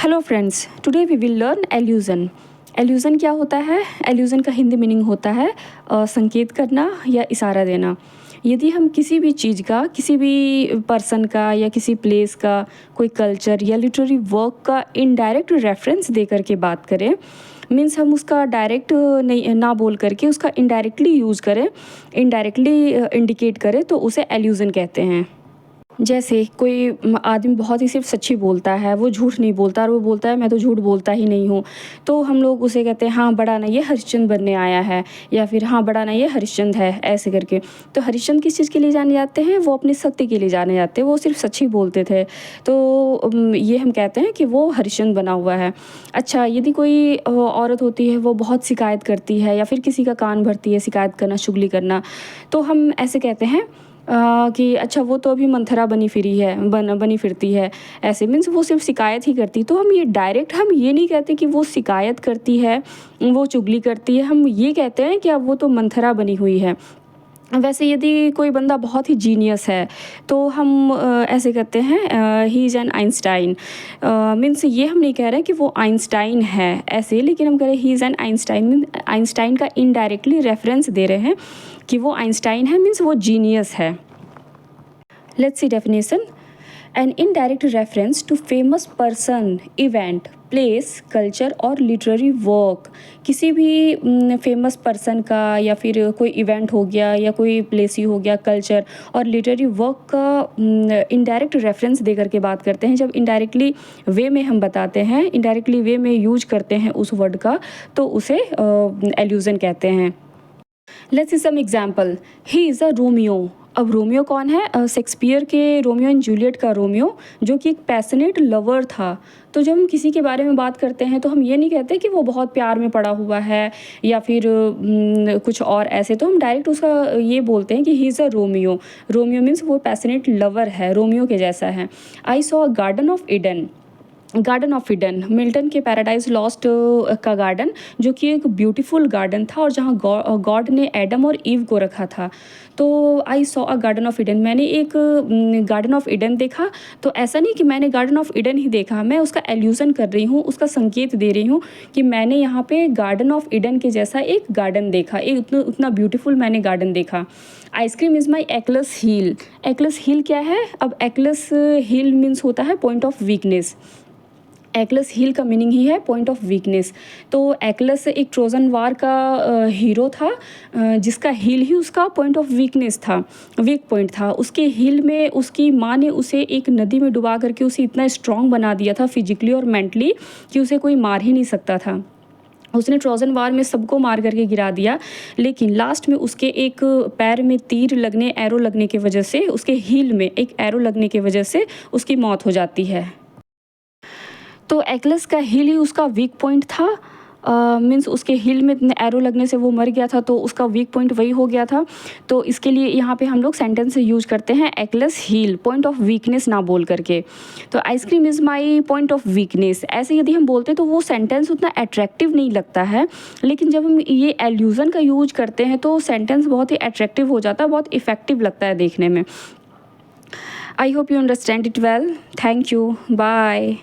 Hello friends, today we will learn illusion. Illusion क्या होता है? एल्यूज़न का हिंदी मीनिंग होता है संकेत करना या इशारा देना। यदि हम किसी भी चीज़ का, किसी भी पर्सन का या किसी प्लेस का, कोई कल्चर या लिटरेरी वर्क का इनडायरेक्ट रेफरेंस दे करके बात करें, मीन्स हम उसका डायरेक्ट नहीं ना बोल करके उसका इनडायरेक्टली यूज़ करें, इनडायरेक्टली इंडिकेट करें, तो उसे एल्यूज़न कहते हैं। जैसे कोई आदमी बहुत ही सिर्फ सच्ची बोलता है, वो झूठ नहीं बोलता और वो बोलता है मैं तो झूठ बोलता ही नहीं हूँ, तो हम लोग उसे कहते हैं हाँ बड़ा ना ये हरिश्चंद्र बनने आया है, या फिर हाँ बड़ा ना ये हरिश्चंद्र है, ऐसे करके। तो हरिश्चंद्र किस चीज़ के लिए जाने जाते हैं? वो अपने सत्य के लिए जाने जाते हैं, वो सिर्फ सच ही बोलते थे, तो ये हम कहते हैं कि वो हरिश्चंद्र बना हुआ है। अच्छा, यदि कोई औरत होती है, वो बहुत शिकायत करती है या फिर किसी का कान भरती है, शिकायत करना, चुगली करना, तो हम ऐसे कहते हैं कि अच्छा वो तो अभी मंथरा बनी फिरती है, ऐसे मीन्स वो सिर्फ शिकायत ही करती। तो हम ये डायरेक्ट हम ये नहीं कहते कि वो शिकायत करती है, वो चुगली करती है, हम ये कहते हैं कि अब वो तो मंथरा बनी हुई है। वैसे यदि कोई बंदा बहुत ही जीनियस है, तो हम ऐसे कहते हैं he is an Einstein. Means ये हम नहीं कह रहे कि वो आइंस्टाइन है ऐसे, लेकिन हम कह रहे हैं he is an Einstein. Einstein का इनडायरेक्टली रेफरेंस दे रहे हैं कि वो आइंस्टाइन है, मीन्स वो जीनियस है। Let's see definition. An indirect reference to famous person, event, place, culture और लिटरेरी वर्क। किसी भी फेमस पर्सन का या फिर कोई इवेंट हो गया या कोई प्लेस ही हो गया, कल्चर और लिटरेरी वर्क का इनडायरेक्ट रेफरेंस दे करके बात करते हैं। जब इनडायरेक्टली वे में हम बताते हैं, इनडायरेक्टली वे में यूज करते हैं उस वर्ड का, तो उसे एल्यूजन कहते हैं। Let's see some example. He is a Romeo. अब रोमियो कौन है? शेक्सपियर के रोमियो एंड जूलियट का रोमियो, जो कि एक पैशनेट लवर था। तो जब हम किसी के बारे में बात करते हैं, तो हम ये नहीं कहते कि वो बहुत प्यार में पड़ा हुआ है या फिर कुछ और ऐसे, तो हम डायरेक्ट उसका ये बोलते हैं कि ही is a Romeo. Romeo means वो पैशनेट लवर है, रोमियो के जैसा है। I saw a garden of Eden. Garden of Eden Milton के पैराडाइज लॉस्ट का गार्डन, जो कि एक ब्यूटीफुल गार्डन था और जहाँ गॉड ने एडम और ईव को रखा था। तो I saw a garden of Eden, मैंने एक गार्डन ऑफ ईडन देखा। तो ऐसा नहीं कि मैंने गार्डन ऑफ ईडन ही देखा, मैं उसका एल्यूज़न कर रही हूँ, उसका संकेत दे रही हूँ कि मैंने यहाँ पे गार्डन ऑफ ईडन के जैसा एक गार्डन देखा, एक उतना ब्यूटीफुल मैंने गार्डन देखा। Ice cream is my Achilles heel. Achilles heel क्या है? अब एक्लस हील मीन्स होता है point of weakness. Achilles heel का मीनिंग ही है पॉइंट ऑफ वीकनेस। तो एक्लस एक ट्रोजन वार का हीरो था, जिसका हील ही उसका पॉइंट ऑफ वीकनेस था, वीक पॉइंट था। उसके हील में उसकी माँ ने उसे एक नदी में डुबा करके उसे इतना स्ट्रांग बना दिया था फिजिकली और मेंटली कि उसे कोई मार ही नहीं सकता था। उसने ट्रोजन वार में सबको मार करके गिरा दिया, लेकिन लास्ट में उसके एक पैर में तीर लगने, एरो लगने की वजह से, उसके हील में एक एरो लगने की वजह से उसकी मौत हो जाती है। तो एक्लस का हील ही उसका वीक पॉइंट था। मीन्स उसके हील में इतने एरो लगने से वो मर गया था, तो उसका वीक पॉइंट वही हो गया था। तो इसके लिए यहाँ पे हम लोग सेंटेंस यूज करते हैं एक्लस हील, पॉइंट ऑफ वीकनेस ना बोल करके। तो ice cream is my point of weakness, ऐसे यदि हम बोलते तो वो सेंटेंस उतना अट्रैक्टिव नहीं लगता है, लेकिन जब हम ये एल्यूज़न का यूज करते हैं तो सेंटेंस बहुत ही अट्रैक्टिव हो जाता है, बहुत इफेक्टिव लगता है देखने में। I hope you understand it well. Thank you, bye.